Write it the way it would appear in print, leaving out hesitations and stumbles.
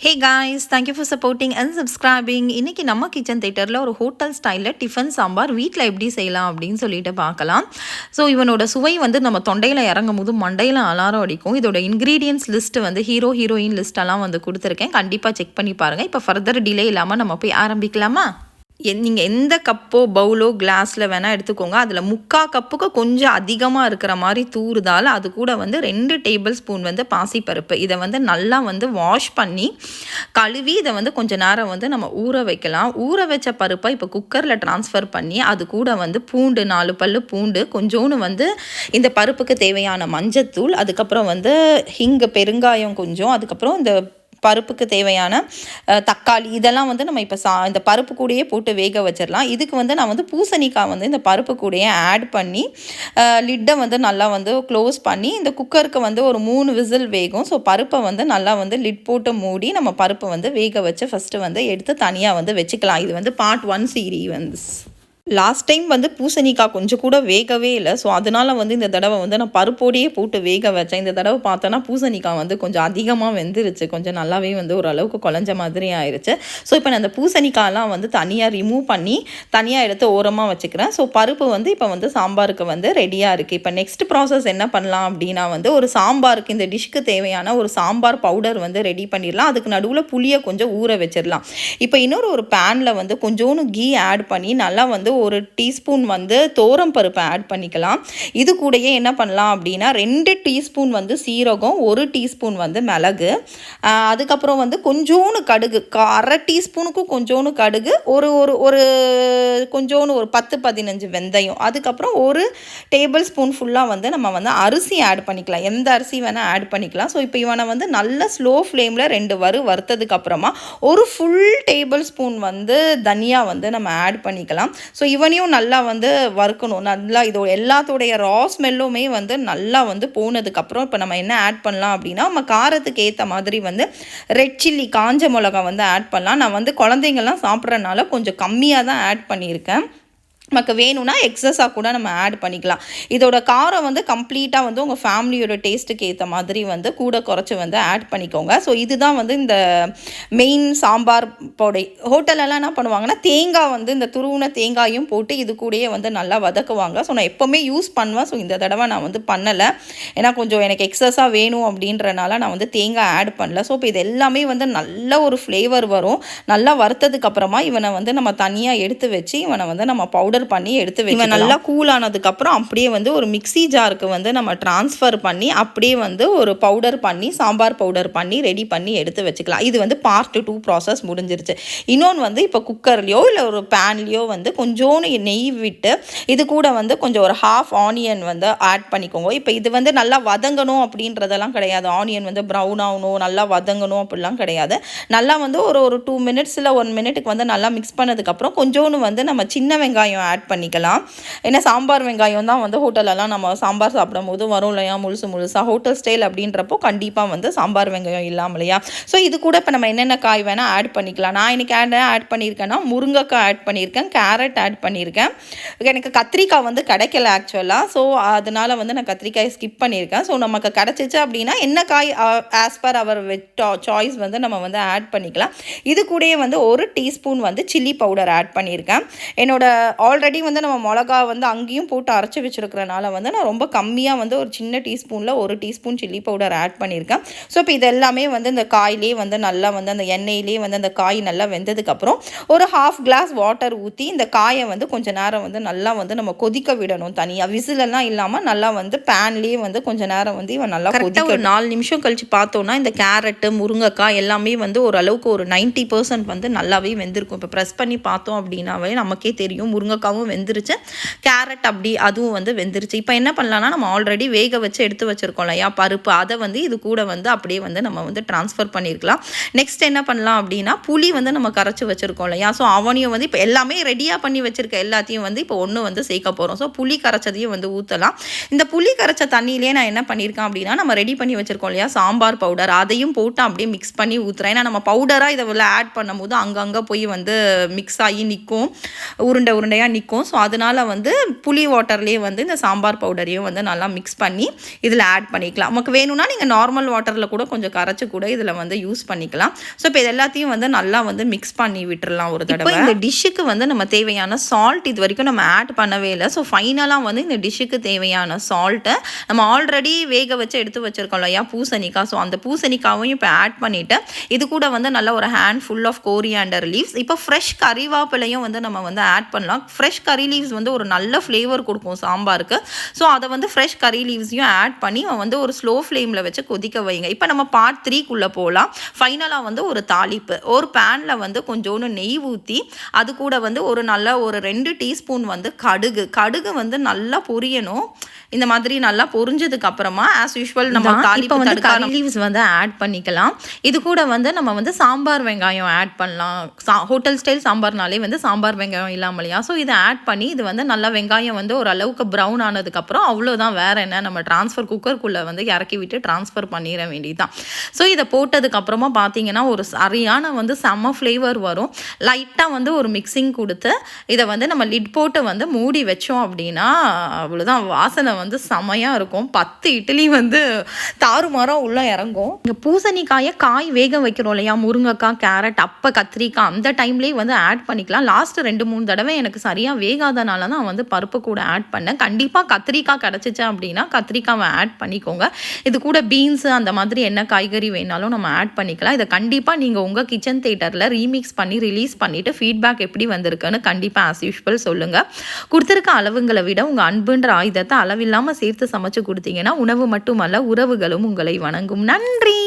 Hey guys, thank you for supporting and subscribing. இன்னைக்கு நம்ம kitchen தியேட்டரில் ஒரு ஹோட்டல் ஸ்டைலில் டிஃபன் சாம்பார் வீட்டில் எப்படி செய்யலாம் அப்படின்னு சொல்லிட்டு பார்க்கலாம். ஸோ இவனோட சுவை வந்து நம்ம தொண்டையில் இறங்கும் போது மண்டையில் அலாரம் அடிக்கும். இதோட இன்க்ரீடியன்ஸ் லிஸ்ட்டு வந்து ஹீரோயின் லிஸ்ட்டெல்லாம் வந்து கொடுத்துருக்கேன். கண்டிப்பாக செக் பண்ணி பாருங்கள். இப்போ ஃபர்தர் டிலே இல்லாமல் நம்ம போய் ஆரம்பிக்கலாமா? நீங்கள் எந்த கப்போ பவுலோ கிளாஸில் வேணால் எடுத்துக்கோங்க. அதில் 3/4 கப்புக்கு கொஞ்சம் அதிகமாக இருக்கிற மாதிரி தூறுதால் அது கூட வந்து 2 டேபிள் ஸ்பூன் வந்து பாசிப்பருப்பு. இதை வந்து நல்லா வந்து வாஷ் பண்ணி கழுவி இதை வந்து கொஞ்சம் நேரம் வந்து நம்ம ஊற வைக்கலாம். ஊற வச்ச பருப்பை இப்போ குக்கரில் ட்ரான்ஸ்ஃபர் பண்ணி அது கூட வந்து பூண்டு 4 பல்லு பூண்டு, கொஞ்சோன்னு வந்து இந்த பருப்புக்கு தேவையான மஞ்சத்தூள், அதுக்கப்புறம் வந்து ஹிங்கு பெருங்காயம் கொஞ்சம், அதுக்கப்புறம் இந்த பருப்புக்கு தேவையான தக்காளி, இதெல்லாம் வந்து நம்ம இப்போ இந்த பருப்பு கூடயே போட்டு வேக வச்சிடலாம். இதுக்கு வந்து நான் வந்து பூசணிக்காய் வந்து இந்த பருப்பு கூடயே ஆட் பண்ணி லிட்டை வந்து நல்லா வந்து க்ளோஸ் பண்ணி இந்த குக்கருக்கு வந்து ஒரு 3 விசில் வேகும். ஸோ பருப்பை வந்து நல்லா வந்து லிட் போட்டு மூடி நம்ம பருப்பை வந்து வேக வச்சு ஃபஸ்ட்டு வந்து எடுத்து தனியாக வந்து வச்சுக்கலாம். இது வந்து பார்ட் 1 சீரி வந்து லாஸ்ட் டைம் வந்து பூசணிக்காய் கொஞ்சம் கூட வேகவே இல்லை. ஸோ அதனால் வந்து இந்த தடவை வந்து நான் பருப்போடையே போட்டு வேக வச்சேன். இந்த தடவை பார்த்தோன்னா பூசணிக்காய் வந்து கொஞ்சம் அதிகமாக வெந்துருச்சு, கொஞ்சம் நல்லாவே வந்து ஓரளவுக்கு குழஞ்ச மாதிரி ஆயிடுச்சு. ஸோ இப்போ நான் அந்த பூசணிக்காயெலாம் வந்து தனியாக ரிமூவ் பண்ணி தனியாக எடுத்து ஓரமாக வச்சுக்கிறேன். ஸோ பருப்பு வந்து இப்போ வந்து சாம்பாருக்கு வந்து ரெடியாக இருக்குது. இப்போ நெக்ஸ்ட் ப்ராசஸ் என்ன பண்ணலாம் அப்படின்னா வந்து ஒரு சாம்பாருக்கு இந்த டிஷ்க்கு தேவையான ஒரு சாம்பார் பவுடர் வந்து ரெடி பண்ணிடலாம். அதுக்கு நடுவில் புளியை கொஞ்சம் ஊற வச்சிடலாம். இப்போ ஒரு பேனில் வந்து கொஞ்சோன்னு கீ ஆட் பண்ணி நல்லா வந்து ஒரு டீஸ்பூன் வந்து தோரம் பருப்பை ஆட் பண்ணிக்கலாம். இது கூடயே என்ன பண்ணலாம் அப்படின்னா 2 டீஸ்பூன் வந்து சீரகம், 1 டீஸ்பூன் வந்து மிளகு, அதுக்கப்புறம் வந்து கொஞ்சோன்னு கடுகு, 1/2 டீஸ்பூனுக்கும் கொஞ்சோன்னு கடுகு, ஒரு கொஞ்சோன்னு ஒரு 10-15 வெந்தயம், அதுக்கப்புறம் 1 டேபிள் ஸ்பூன் ஃபுல்லாக வந்து நம்ம வந்து அரிசி ஆட் பண்ணிக்கலாம். எந்த அரிசி வேணால் ஆட் பண்ணிக்கலாம். ஸோ இப்போ இவனை வந்து நல்ல ஸ்லோ ஃப்ளேமில் 2 வறுத்ததுக்கு அப்புறமா ஒரு ஃபுல் டேபிள் ஸ்பூன் வந்து தனியா வந்து நம்ம ஆட் பண்ணிக்கலாம். ஸோ இவனையும் நல்லா வந்து வறுக்கணும். நல்லா இதோட எல்லாத்தோடைய ரா ஸ்மெல்லுமே வந்து நல்லா வந்து போனதுக்கப்புறம் இப்போ நம்ம என்ன ஆட் பண்ணலாம் அப்படின்னா நம்ம காரத்துக்கு ஏற்ற மாதிரி வந்து ரெட் சில்லி, காஞ்ச மிளகா வந்து ஆட் பண்ணலாம். நான் வந்து குழந்தைங்கள்லாம் சாப்பிட்றதுனால கொஞ்சம் கம்மியாக தான் ஆட் பண்ணியிருக்கேன். நமக்கு வேணும்னா எக்ஸஸாக கூட நம்ம ஆட் பண்ணிக்கலாம். இதோட காரம் வந்து கம்ப்ளீட்டாக வந்து உங்கள் ஃபேமிலியோட டேஸ்ட்டுக்கு ஏற்ற மாதிரி வந்து கூட குறைச்சி வந்து ஆட் பண்ணிக்கோங்க. ஸோ இதுதான் வந்து இந்த மெயின் சாம்பார் பொடி. ஹோட்டலெல்லாம் என்ன பண்ணுவாங்கன்னா தேங்காய் வந்து இந்த துருவின தேங்காயும் போட்டு இது கூடயே வந்து நல்லா வதக்குவாங்க. ஸோ நான் எப்போவுமே யூஸ் பண்ணுவேன். ஸோ இந்த தடவை நான் வந்து பண்ணலை, ஏன்னா கொஞ்சம் எனக்கு எக்ஸஸாக வேணும் அப்படின்றனால நான் வந்து தேங்காய் ஆட் பண்ணல. ஸோ இப்போ இது எல்லாமே வந்து நல்ல ஒரு ஃப்ளேவர் வரும். நல்லா வறுத்ததுக்கப்புறமா இவனை வந்து நம்ம தனியாக எடுத்து வச்சு இவனை வந்து நம்ம பவுடர் பண்ணி எடுத்து வைக்கலாம். நல்லா கூல் ஆனதுக்கப்புறம் அப்படியே வந்து ஒரு மிக்ஸி ஜாருக்கு வந்து நம்ம ட்ரான்ஸ்ஃபர் பண்ணி அப்படியே வந்து ஒரு பவுடர் பண்ணி சாம்பார் பவுடர் பண்ணி ரெடி பண்ணி எடுத்து வச்சுக்கலாம். இது வந்து பார்ட் 2 ப்ராசஸ் முடிஞ்சிருச்சு. இன்னொன்று வந்து இப்போ குக்கர்லையோ இல்லை ஒரு பேன்லேயோ வந்து கொஞ்சோன்னு நெய் விட்டு இது கூட வந்து கொஞ்சம் ஒரு 1/2 ஆனியன் வந்து ஆட் பண்ணிக்கோங்க. இப்போ இது வந்து நல்லா வதங்கணும் அப்படின்றதெல்லாம் கிடையாது. ஆனியன் வந்து ப்ரௌன் ஆகணும், நல்லா வதங்கணும் அப்படிலாம் கிடையாது. நல்லா வந்து ஒரு 2 மினிட்ஸ் இல்லை 1 மினிட்டுக்கு வந்து நல்லா மிக்ஸ் பண்ணதுக்கப்புறம் கொஞ்சோன்னு வந்து நம்ம சின்ன வெங்காயம் ஆட் பண்ணிக்கலாம். ஏன்னா சாம்பார் வெங்காயம் தான் வந்து ஹோட்டலெல்லாம் நம்ம சாம்பார் சாப்பிடும் போது வரும் இல்லையா, முழுசாக ஹோட்டல் ஸ்டைல் அப்படின்றப்போ கண்டிப்பாக வந்து சாம்பார் வெங்காயம் இல்லாமல் இல்லையா. ஸோ இது கூட இப்போ நம்ம என்னென்ன காய் வேணால் ஆட் பண்ணிக்கலாம். நான் இன்னைக்கு ஆட் பண்ணியிருக்கேன்னா முருங்கைக்காய் ஆட் பண்ணியிருக்கேன், கேரட் ஆட் பண்ணியிருக்கேன். எனக்கு கத்திரிக்காய் வந்து கிடைக்கல ஆக்சுவலாக. ஸோ அதனால் வந்து நான் கத்திரிக்காயை ஸ்கிப் பண்ணியிருக்கேன். ஸோ நமக்கு கிடச்சிச்சு அப்படின்னா என்ன காய் ஆஸ் பர் அவர் சாய்ஸ் வந்து நம்ம வந்து ஆட் பண்ணிக்கலாம். இது கூடயே வந்து 1 டீஸ்பூன் வந்து சில்லி பவுடர் ஆட் பண்ணியிருக்கேன். என்னோட ஆல்ரெடி வந்து நம்ம மிளகா வந்து அங்கேயும் போட்டு அரைச்சி வச்சுருக்கிறனால வந்து நான் ரொம்ப கம்மியாக வந்து ஒரு சின்ன டீஸ்பூனில் 1 டீஸ்பூன் சில்லி பவுடர் ஆட் பண்ணியிருக்கேன். ஸோ இப்போ இது எல்லாமே வந்து இந்த காயிலே வந்து நல்லா வந்து அந்த எண்ணெயிலே வந்து அந்த காய் நல்லா வெந்ததுக்கப்புறம் ஒரு 1/2 கிளாஸ் வாட்டர் ஊற்றி இந்த காயை வந்து கொஞ்சம் நேரம் வந்து நல்லா வந்து நம்ம கொதிக்க விடணும். தனியாக விசிலெல்லாம் இல்லாமல் நல்லா வந்து பேன்லேயே வந்து கொஞ்சம் நேரம் வந்து இவன் நல்லா கொதிக்க. ஒரு 4 நிமிஷம் கழித்து பார்த்தோன்னா இந்த கேரட்டு, முருங்கைக்காய் எல்லாமே வந்து ஓரளவுக்கு ஒரு 90% வந்து நல்லாவே வெந்திருக்கும். இப்போ ப்ரெஸ் பண்ணி பார்த்தோம் அப்படின்னாவே நமக்கே தெரியும் முருங்கைக்காவும் வெந்துருச்சு, கேரட் அப்படி அதுவும் வந்து வெந்துருச்சு. இப்போ என்ன பண்ணலாம்னா நம்ம ஆல்ரெடி வேக வச்சு எடுத்து வச்சுருக்கோம் இல்லையா பருப்பு, அதை வந்து இது கூட வந்து அப்படியே வந்து நம்ம வந்து ட்ரான்ஸ்ஃபர் பண்ணியிருக்கலாம். நெக்ஸ்ட் என்ன பண்ணலாம் அப்படின்னா புளி வந்து நம்ம கரைச்சி வச்சுருக்கோம் இல்லையா. ஸோ அவனையும் வந்து இப்போ எல்லாமே ரெடியாக பண்ணி வச்சுருக்க எல்லாத்தையும் வந்து இப்போ ஒன்று வந்து சேர்க்க போகிறோம். ஸோ புளி கரைச்சதையும் வந்து ஊற்றலாம். இந்த புளி கரைச்ச தண்ணியிலே நான் என்ன பண்ணியிருக்கேன் அப்படின்னா நம்ம ரெடி பண்ணி வச்சுருக்கோம் இல்லையா சாம்பார் பவுடர், அதையும் போட்டு அப்படியே மிக்ஸ் பண்ணி ஊற்றுறேன். ஏன்னா நம்ம பவுடராக இதை ஆட் பண்ணும்போது அங்கங்கே போய் வந்து மிக்ஸ் ஆகி நிற்கும், உருண்டையாக நிற்கும். ஸோ அதனால் வந்து புளி வாட்டர்லேயே வந்து இந்த சாம்பார் பவுடரையும் வந்து நல்லா மிக்ஸ் பண்ணி இதில் ஆட் பண்ணிக்கலாம். நமக்கு வேணும்னா நீங்கள் நார்மல் வாட்டரில் கூட கொஞ்சம் கரைச்சி கூட இதில் வந்து யூஸ் பண்ணிக்கலாம். ஸோ இப்போ இது எல்லாத்தையும் வந்து நல்லா வந்து மிக்ஸ் பண்ணி விட்டுறலாம் ஒரு தடவை. இந்த டிஷ்ஷுக்கு வந்து நம்ம தேவையான சால்ட் இது வரைக்கும் நம்ம ஆட் பண்ணவே இல்லை. ஸோ ஃபைனலாக வந்து இந்த டிஷ்ஷுக்கு தேவையான சால்ட்டை நம்ம ஆல்ரெடி வேக வச்சு எடுத்து வச்சுருக்கோம் இல்லையா பூசணிக்காய். ஸோ அந்த பூசணிக்காயும் இப்போ ஆட் பண்ணிவிட்டு இது கூட வந்து நல்ல ஒரு handful of coriander leaves, இப்போ ஃப்ரெஷ் கறிவேப்பிலையும் வந்து நம்ம வந்து ஆட் பண்ணலாம். ஃப்ரெஷ் கறி லீவ்ஸ் வந்து ஒரு நல்ல ஃப்ளேவர் கொடுக்கும் சாம்பாருக்கு. ஸோ அதை வந்து ஃப்ரெஷ் கறி லீவ்ஸையும் ஆட் பண்ணி வந்து ஒரு ஸ்லோ ஃப்ளேமில் வச்சு கொதிக்க வைங்க. இப்போ நம்ம பார்ட் 3க்குள்ளே போகலாம். ஃபைனலாக வந்து ஒரு தாளிப்பு, ஒரு பேனில் வந்து கொஞ்சோண்டு நெய் ஊற்றி அது கூட வந்து ஒரு நல்ல ஒரு 2 டீஸ்பூன் வந்து கடுகு வந்து நல்லா பொரியணும். இந்த மாதிரி நல்லா பொரிஞ்சதுக்கு அப்புறமா ஆஸ் யூஷுவல் நம்ம தாளிப்பு வந்து கறி லீவ்ஸ் வந்து ஆட் பண்ணிக்கலாம். இது கூட வந்து நம்ம வந்து சாம்பார் வெங்காயம் ஆட் பண்ணலாம். ஹோட்டல் ஸ்டைல் சாம்பார்னாலே வந்து சாம்பார் வெங்காயம் இல்லாமல் இல்லையா. ஸோ இதை ஆட் பண்ணி இது வந்து நல்லா வெங்காயம் வந்து ஓரளவுக்கு ப்ரௌன் ஆனதுக்கப்புறம் அவ்வளோதான், வேறு என்ன, நம்ம குக்கருக்குள்ளே வந்து இறக்கி விட்டு ட்ரான்ஸ்ஃபர் பண்ணிட வேண்டியதுதான். ஸோ இதை போட்டதுக்கப்புறமா பார்த்தீங்கன்னா ஒரு சரியான வந்து செம்ம ஃப்ளேவர் வரும். லைட்டாக வந்து ஒரு மிக்சிங் கொடுத்து இதை வந்து நம்ம லிட் போட்டு வந்து மூடி வச்சோம் அப்படின்னா அவ்வளோதான், வாசனை வந்து செமையாக இருக்கும். 10 இட்லி வந்து தாறுமாறாக உள்ளே இறங்கும். இங்கே பூசணிக்காயை காய் வேக வைக்கிறோம் இல்லையா, முருங்கைக்காய், கேரட், அப்போ கத்திரிக்காய், அந்த டைம்லேயே வந்து ஆட் பண்ணிக்கலாம். லாஸ்ட்டு 2-3 தடவை எனக்கு சரியாக வேகாதனால தான் வந்து பருப்பு கூட ஆட் பண்ணேன். கண்டிப்பாக கத்திரிக்காய் கிடச்சிச்சு அப்படின்னா கத்திரிக்காவை ஆட் பண்ணிக்கோங்க. இது கூட பீன்ஸு அந்த மாதிரி என்ன காய்கறி வேணாலும் நம்ம ஆட் பண்ணிக்கலாம். இதை கண்டிப்பாக நீங்கள் உங்கள் கிச்சன் தியேட்டரில் ரீமிக்ஸ் பண்ணி ரிலீஸ் பண்ணிவிட்டு ஃபீட்பேக் எப்படி வந்திருக்குன்னு கண்டிப்பாக ஆஸ் யூஷுவல் சொல்லுங்கள். கொடுத்துருக்க அளவுங்களை விட உங்கள் அன்புன்ற ஆயுதத்தை அளவில்லாமல் சேர்த்து சமைச்சு கொடுத்தீங்கன்னா உணவு மட்டுமல்ல உறவுகளும் உங்களை வணங்கும். நன்றி.